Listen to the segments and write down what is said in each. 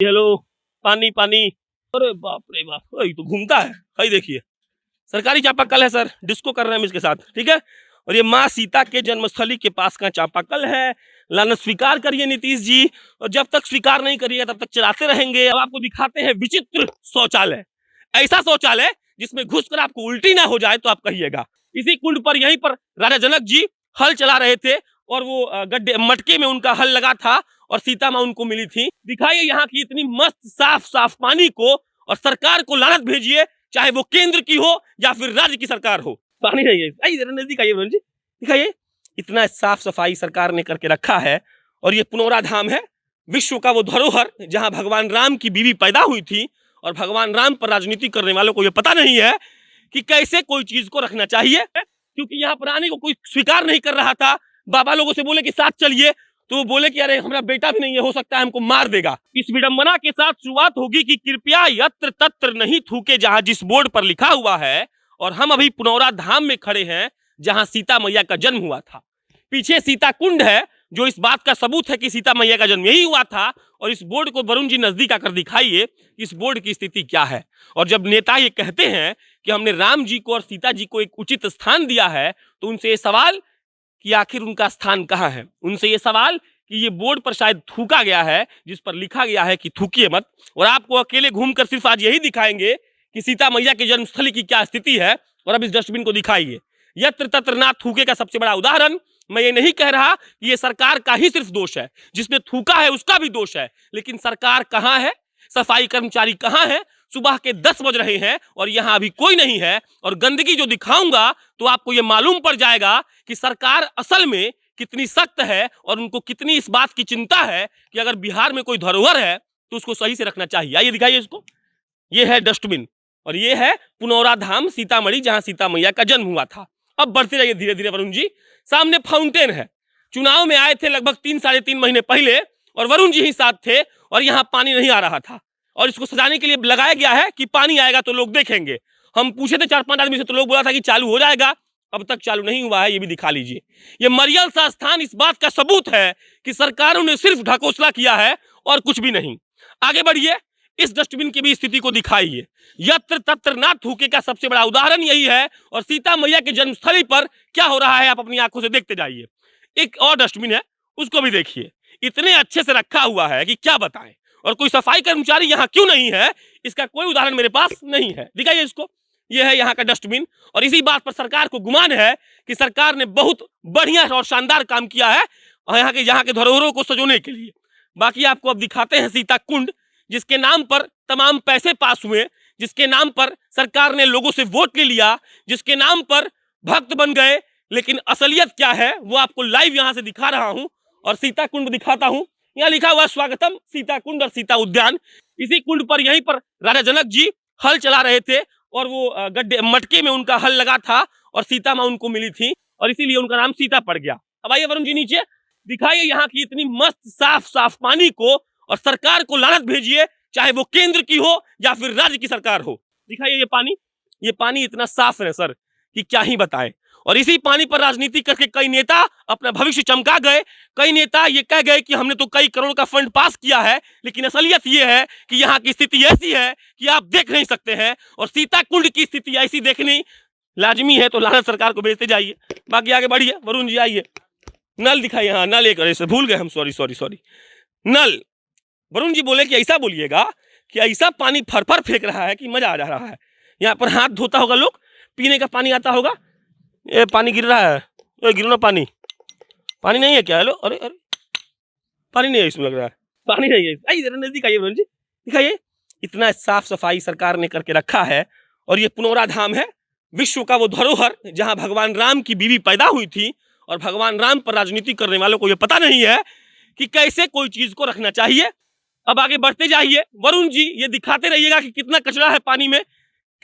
Hello, पानी पानी। अरे बाप रे बाप, ये तो घूमता है। भाई देखिए, सरकारी चापाकल है सर, डिस्को कर रहे हैं हम इसके साथ, ठीक है। और ये माँ सीता के जन्मस्थली के पास का चापाकल है। लानत स्वीकार करिए नीतीश जी, और जब तक स्वीकार नहीं करिएगा तब तक चलाते रहेंगे। अब आपको दिखाते हैं विचित्र शौचालय, ऐसा शौचालय जिसमें घुसकर आपको उल्टी ना हो जाए तो आप कहिएगा। इसी कुंड पर, यहीं पर राजा जनक जी हल चला रहे थे और वो गड्ढे मटके में उनका हल लगा था और सीता माँ उनको मिली थी। दिखाइए यहाँ की इतनी मस्त साफ साफ पानी को, और सरकार को लानत भेजिए, चाहे वो केंद्र की हो या फिर राज्य की सरकार हो। पानी नहीं है, आइए जरा नजदीक आइए वरुण जी, दिखाइए। इतना साफ सफाई सरकार ने करके रखा है। और ये पुनौरा धाम है, विश्व का वो धरोहर जहां भगवान राम की बीवी पैदा हुई थी। और भगवान राम पर राजनीति करने वालों को ये पता नहीं है कि कैसे कोई चीज को रखना चाहिए, क्योंकि यहाँ पर आने को कोई स्वीकार नहीं कर रहा था। बाबा लोगों से बोले कि साथ चलिए, तो वो बोले कि अरे हमारा बेटा भी नहीं है, हो सकता है हमको मार देगा। इस विडंबना के साथ शुरुआत होगी कि कृपया यत्र तत्र नहीं थूके, जहां जिस बोर्ड पर लिखा हुआ है। और हम अभी पुनौरा धाम में खड़े हैं, जहां सीता मैया का जन्म हुआ था। पीछे सीता कुंड है, जो इस बात का सबूत है कि सीता मैया का जन्म यही हुआ था। और इस बोर्ड को वरुण जी नजदीक आकर दिखाइए, इस बोर्ड की स्थिति क्या है। और जब नेता ये कहते हैं कि हमने राम जी को और सीता जी को एक उचित स्थान दिया है, तो उनसे ये सवाल कि आखिर उनका स्थान कहाँ है। उनसे ये सवाल कि ये बोर्ड पर शायद थूका गया है, जिस पर लिखा गया है कि थूकिए मत। और आपको अकेले घूमकर सिर्फ आज यही दिखाएंगे कि सीता मैया के जन्मस्थली की क्या स्थिति है। और अब इस डस्टबिन को दिखाइए। यत्र तत्र ना थूके का सबसे बड़ा उदाहरण, मैं ये नहीं कह रहा कि ये सरकार का ही सिर्फ दोष है, जिसने थूका है उसका भी दोष है। लेकिन सरकार कहाँ है, सफाई कर्मचारी कहाँ है। सुबह के 10 बज रहे हैं और यहाँ अभी कोई नहीं है। और गंदगी जो दिखाऊंगा तो आपको ये मालूम पड़ जाएगा कि सरकार असल में कितनी सख्त है और उनको कितनी इस बात की चिंता है कि अगर बिहार में कोई धरोहर है तो उसको सही से रखना चाहिए। आइए दिखाइए इसको। ये है डस्टबिन और ये है पुनौरा धाम सीतामढ़ी, जहां सीता मैया का जन्म हुआ था। अब बढ़ते जाइए धीरे धीरे वरुण जी। सामने फाउंटेन है। चुनाव में आए थे लगभग 3-3.5 महीने पहले, और वरुण जी ही साथ थे, और यहाँ पानी नहीं आ रहा था। और इसको सजाने के लिए लगाया गया है कि पानी आएगा तो लोग देखेंगे। हम पूछे थे 4-5 आदमी से, तो लोग बोला था कि चालू हो जाएगा। अब तक चालू नहीं हुआ है, ये भी दिखा लीजिए। ये मरियल सा स्थान इस बात का सबूत है कि सरकारों ने सिर्फ ढकोसला किया है और कुछ भी नहीं। आगे बढ़िए, इस डस्टबिन की भी स्थिति को दिखाइए। यत्र तत्र ना थूके का सबसे बड़ा उदाहरण यही है। और सीता मैया के जन्मस्थली पर क्या हो रहा है आप अपनी आंखों से देखते जाइए। एक और डस्टबिन है, उसको भी देखिए। इतने अच्छे से रखा हुआ है कि क्या बताएं। और कोई सफाई कर्मचारी यहाँ क्यों नहीं है, इसका कोई उदाहरण मेरे पास नहीं है। दिखाइए इसको। यह है यहाँ का डस्टबिन। और इसी बात पर सरकार को गुमान है कि सरकार ने बहुत बढ़िया और शानदार काम किया है यहाँ के धरोहरों को सजोने के लिए। बाकी आपको अब दिखाते हैं सीता कुंड, जिसके नाम पर तमाम पैसे पास हुए, जिसके नाम पर सरकार ने लोगों से वोट ले लिया, जिसके नाम पर भक्त बन गए। लेकिन असलियत क्या है वो आपको लाइव यहाँ से दिखा रहा हूँ। और सीता कुंड दिखाता हूँ। यहाँ लिखा हुआ स्वागतम सीता कुंड और सीता उद्यान। इसी कुंड पर, यहीं पर राजा जनक जी हल चला रहे थे और वो गड्ढे मटके में उनका हल लगा था और सीता माँ उनको मिली थी, और इसीलिए उनका नाम सीता पड़ गया। अब आइए वरुण जी नीचे, दिखाइए यहाँ की इतनी मस्त साफ साफ पानी को, और सरकार को लानत भेजिए, चाहे वो केंद्र की हो या फिर राज्य की सरकार हो। दिखाइए ये पानी इतना साफ है सर कि क्या ही बताएं। और इसी पानी पर राजनीति करके कई नेता अपना भविष्य चमका गए। कई नेता ये कह गए कि हमने तो कई करोड़ का फंड पास किया है। लेकिन असलियत ये है कि यहाँ की स्थिति ऐसी है कि आप देख नहीं सकते हैं। और सीता कुंड की स्थिति ऐसी देखनी लाजमी है, तो लानत सरकार को भेजते जाइए। बाकी आगे बढ़िए वरुण जी, आइए। नल दिखाइए। हाँ, नल एक भूल गए हम, सॉरी। नल, वरुण जी बोले कि ऐसा बोलिएगा कि ऐसा पानी फर फेंक रहा है कि मजा आ जा रहा है। यहाँ पर हाथ धोता होगा लोग, पीने का पानी आता होगा। ये पानी गिर रहा है, ये गिरो ना पानी नहीं है क्या? हेलो, अरे पानी नहीं है इसमें, लग रहा है पानी नहीं है। आइए जरा नजदीक आइए वरुण जी, दिखाइए। इतना साफ सफाई सरकार ने करके रखा है। और ये पुनौरा धाम है, विश्व का वो धरोहर जहां भगवान राम की बीवी पैदा हुई थी। और भगवान राम पर राजनीति करने वालों को ये पता नहीं है कि कैसे कोई चीज को रखना चाहिए। अब आगे बढ़ते जाइए वरुण जी, ये दिखाते रहिएगा कि कितना कचरा है पानी में,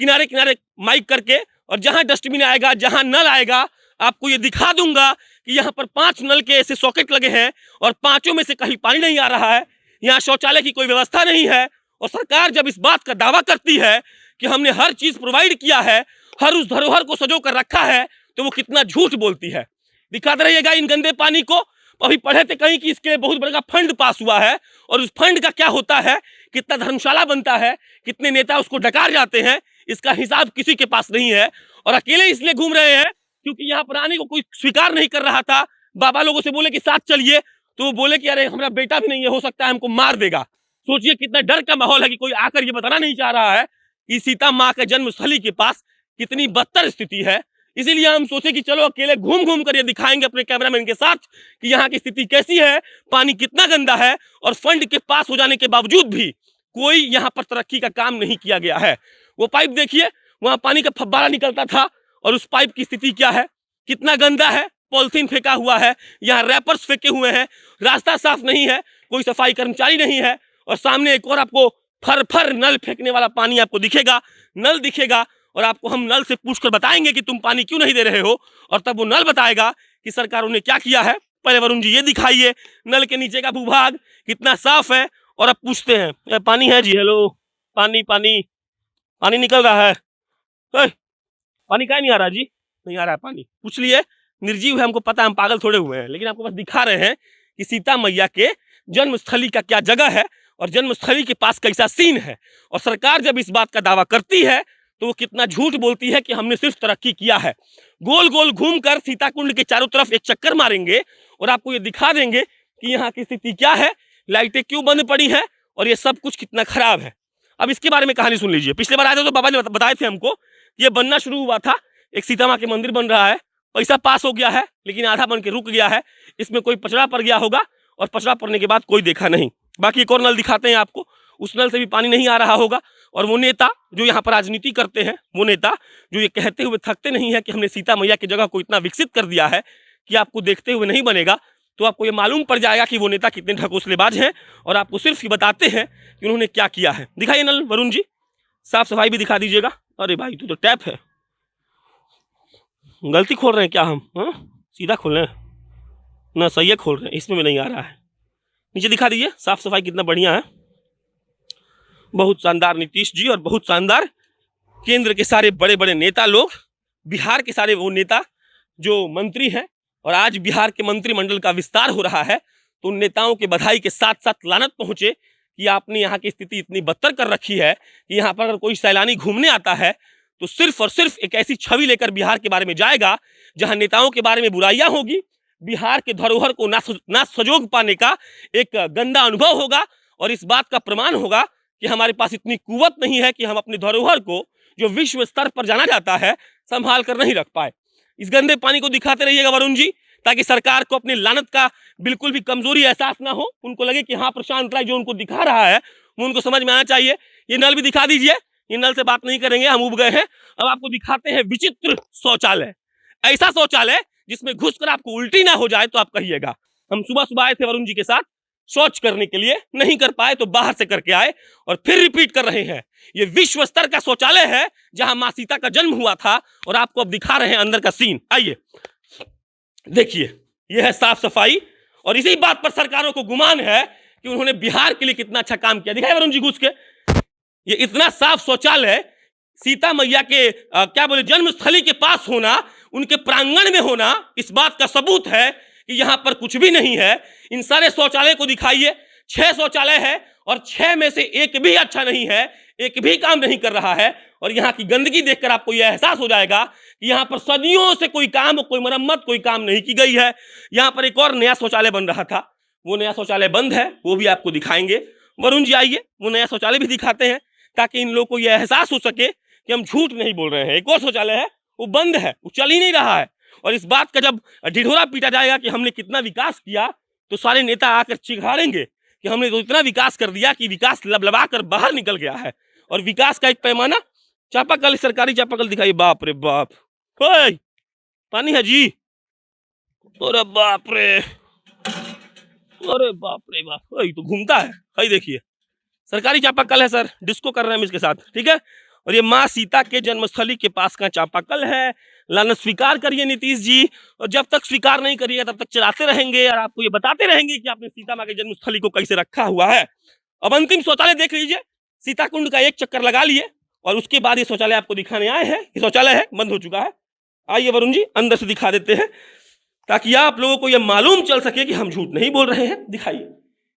किनारे किनारे माइक करके। और जहां डस्टबिन आएगा, जहां नल आएगा, आपको ये दिखा दूंगा कि यहाँ पर 5 नल के ऐसे सॉकेट लगे हैं और 5 में से कहीं पानी नहीं आ रहा है। यहाँ शौचालय की कोई व्यवस्था नहीं है। और सरकार जब इस बात का दावा करती है कि हमने हर चीज प्रोवाइड किया है, हर उस धरोहर को सजो कर रखा है, तो वो कितना झूठ बोलती है। दिखाते रहिएगा इन गंदे पानी को। अभी पढ़े थे कहीं कि इसके लिए बहुत बड़ा फंड पास हुआ है। और उस फंड का क्या होता है कितना धर्मशाला बनता है, कितने नेता उसको डकार जाते हैं, इसका हिसाब किसी के पास नहीं है। और अकेले इसलिए घूम रहे हैं क्योंकि यहाँ पर आने को कोई स्वीकार नहीं कर रहा था। बाबा लोगों से बोले कि साथ चलिए, तो वो बोले कि अरे हमारा बेटा भी नहीं है, हो सकता है हमको मार देगा। सोचिए कितना डर का माहौल है कि कोई आकर ये बताना नहीं चाह रहा है कि सीता माँ के जन्मस्थली के पास कितनी बदतर स्थिति है। इसीलिए हम सोचे कि चलो अकेले घूम घूम कर ये दिखाएंगे अपने कैमरामैन के साथ कि यहाँ की स्थिति कैसी है, पानी कितना गंदा है, और फंड के पास हो जाने के बावजूद भी कोई यहाँ पर तरक्की का काम नहीं किया गया है। वो पाइप देखिए, वहां पानी का फव्वारा निकलता था और उस पाइप की स्थिति क्या है, कितना गंदा है, पॉलिथीन फेंका हुआ है, यहाँ रैपर्स फेंके हुए हैं, रास्ता साफ नहीं है, कोई सफाई कर्मचारी नहीं है, और सामने एक और आपको फर फर नल फेंकने वाला पानी आपको दिखेगा, नल दिखेगा, और आपको हम नल से पूछकर बताएंगे कि तुम पानी क्यों नहीं दे रहे हो, और तब वो नल बताएगा कि सरकारों ने क्या किया है। पहले वरुण जी ये दिखाइए नल के नीचे का भूभाग कितना साफ है, और अब पूछते हैं पानी है जी, हेलो पानी पानी पानी निकल रहा है, पानी क्या नहीं आ रहा जी, नहीं आ रहा है पानी, पूछ लिए, निर्जीव है, हमको पता है, हम पागल थोड़े हुए हैं, लेकिन आपको बस दिखा रहे हैं कि सीता मैया के जन्मस्थली का क्या जगह है और जन्मस्थली के पास कैसा सीन है। और सरकार जब इस बात का दावा करती है तो वो कितना झूठ बोलती है कि हमने सिर्फ तरक्की किया है। गोल गोल घूमकर सीताकुंड के चारों तरफ एक चक्कर मारेंगे और आपको ये दिखा देंगे कि यहाँ की स्थिति क्या है, लाइटें क्यों बंद पड़ी है और ये सब कुछ कितना खराब है। अब इसके बारे में कहानी सुन लीजिए। पिछले बार आए थे तो बाबा ने बताए थे हमको, ये बनना शुरू हुआ था, एक सीता माँ के मंदिर बन रहा है, पैसा पास हो गया है लेकिन आधा बन के रुक गया है, इसमें कोई पचड़ा पड़ गया होगा और पचड़ा पड़ने के बाद कोई देखा नहीं। बाकी एक और नल दिखाते हैं आपको, उस नल से भी पानी नहीं आ रहा होगा। और वो नेता जो यहाँ पर राजनीति करते हैं, वो नेता जो ये कहते हुए थकते नहीं है कि हमने सीता मैया की जगह को इतना विकसित कर दिया है कि आपको देखते हुए नहीं बनेगा, तो आपको ये मालूम पड़ जाएगा कि वो नेता कितने ढकोसलेबाज हैं और आपको सिर्फ ये बताते हैं कि उन्होंने क्या किया है। दिखाइए नल वरुण जी, साफ सफाई भी दिखा दीजिएगा। अरे भाई तू तो टैप है, गलती खोल रहे हैं क्या हम? सीधा खोल रहे हैं ना, सही है खोल रहे हैं, इसमें भी नहीं आ रहा है। नीचे दिखा दीजिए साफ सफाई कितना बढ़िया है, बहुत शानदार नीतीश जी और बहुत शानदार केंद्र के सारे बड़े बड़े नेता लोग, बिहार के सारे वो नेता जो मंत्री हैं। और आज बिहार के मंत्रिमंडल का विस्तार हो रहा है तो उन नेताओं के बधाई के साथ साथ लानत पहुंचे कि आपने यहाँ की स्थिति इतनी बदतर कर रखी है कि यहाँ पर अगर कोई सैलानी घूमने आता है तो सिर्फ और सिर्फ एक ऐसी छवि लेकर बिहार के बारे में जाएगा जहाँ नेताओं के बारे में बुराइयां होगी, बिहार के धरोहर को ना सजोग पाने का एक गंदा अनुभव होगा। और इस बात का प्रमाण होगा कि हमारे पास इतनी कुवत नहीं है कि हम अपने धरोहर को जो विश्व स्तर पर जाना जाता है संभाल कर नहीं रख पाए। इस गंदे पानी को दिखाते रहिएगा वरुण जी, ताकि सरकार को अपनी लानत का बिल्कुल भी कमजोरी एहसास ना हो, उनको लगे कि हाँ प्रशांत राय जो उनको दिखा रहा है वो उनको समझ में आना चाहिए। ये नल भी दिखा दीजिए, ये नल से बात नहीं करेंगे, हम उब गए हैं। अब आपको दिखाते हैं विचित्र शौचालय, ऐसा शौचालय जिसमें घुसकर आपको उल्टी ना हो जाए तो आप कहिएगा। हम सुबह सुबह आए थे वरुण जी के साथ शौच करने के लिए, नहीं कर पाए तो बाहर से करके आए और फिर रिपीट कर रहे हैं। ये विश्व स्तर का शौचालय है जहां मां सीता का जन्म हुआ था और आपको अब दिखा रहे हैं अंदर का सीन। आइए देखिए, ये है साफ सफाई और इसी बात पर सरकारों को गुमान है कि उन्होंने बिहार के लिए कितना अच्छा काम किया। दिखाए वरुण जी घुस के, ये इतना साफ शौचालय सीता मैया के क्या बोले जन्मस्थली के पास होना, उनके प्रांगण में होना, इस बात का सबूत है कि यहाँ पर कुछ भी नहीं है। इन सारे शौचालय को दिखाइए, 6 शौचालय है और 6 में से एक भी अच्छा नहीं है, एक भी काम नहीं कर रहा है। और यहाँ की गंदगी देखकर आपको यह एहसास हो जाएगा कि यहाँ पर सदियों से कोई काम, कोई मरम्मत, कोई काम नहीं की गई है। यहाँ पर एक और नया शौचालय बन रहा था, वो नया शौचालय बंद है, वो भी आपको दिखाएंगे। वरुण जी आइए, वो नया शौचालय भी दिखाते हैं ताकि इन लोगों को यह एहसास हो सके कि हम झूठ नहीं बोल रहे हैं। एक और शौचालय है, वो बंद है, वो चल ही नहीं रहा है। और इस बात का जब ढिढोरा पीटा जाएगा कि हमने कितना विकास किया तो सारे नेता आकर चिघाड़ेंगे कि हमने तो इतना विकास कर दिया कि विकास लबलबा कर बाहर निकल गया है। और विकास का एक पैमाना, चापाकल, सरकारी चापाकल दिखाई, बाप रे बाप, पानी है जी, अरे बाप रे, अरे बाप रे बाप, तो घूमता है, देखिए सरकारी चापाकल है सर, डिस्को कर रहे हैं हम इसके साथ, ठीक है। और ये माँ सीता के जन्मस्थली के पास का चापाकल है। लानत स्वीकार करिए नीतीश जी, और जब तक स्वीकार नहीं करिएगा तब तक चलाते रहेंगे और आपको ये बताते रहेंगे कि आपने सीता माँ के जन्मस्थली को कैसे रखा हुआ है। अब अंतिम शौचालय देख लीजिए, सीताकुंड का एक चक्कर लगा लिए और उसके बाद ये शौचालय आपको दिखाने आए हैं। ये शौचालय है, बंद हो चुका है। आइए वरुण जी अंदर से दिखा देते हैं ताकि आप लोगों को यह मालूम चल सके कि हम झूठ नहीं बोल रहे हैं। दिखाइए,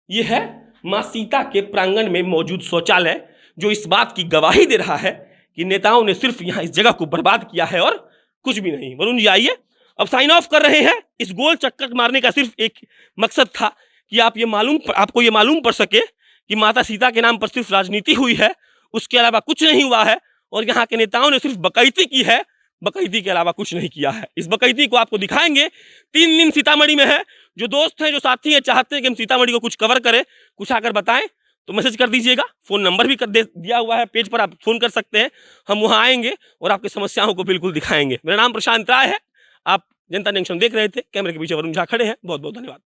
ये है मां सीता के प्रांगण में मौजूद शौचालय जो इस बात की गवाही दे रहा है कि नेताओं ने सिर्फ यहां इस जगह को बर्बाद किया है और कुछ भी नहीं। वरुण जी आइए, अब साइन ऑफ कर रहे हैं। इस गोल चक्कर मारने का सिर्फ एक मकसद था कि आपको ये मालूम पड़ सके कि माता सीता के नाम पर सिर्फ राजनीति हुई है, उसके अलावा कुछ नहीं हुआ है। और यहाँ के नेताओं ने सिर्फ बकैती की है, बकैती के अलावा कुछ नहीं किया है। इस बकैती को आपको दिखाएंगे। 3 दिन सीतामढ़ी में है। जो दोस्त हैं, जो साथी हैं, चाहते हैं कि हम सीतामढ़ी को कुछ कवर करें, कुछ आकर बताएं, तो मैसेज कर दीजिएगा। फोन नंबर भी दिया हुआ है पेज पर, आप फोन कर सकते हैं। हम वहां आएंगे और आपकी समस्याओं को बिल्कुल दिखाएंगे। मेरा नाम प्रशांत राय है। आप जनता जंक्शन देख रहे थे, कैमरे के पीछे वरुण झा खड़े हैं। बहुत बहुत धन्यवाद।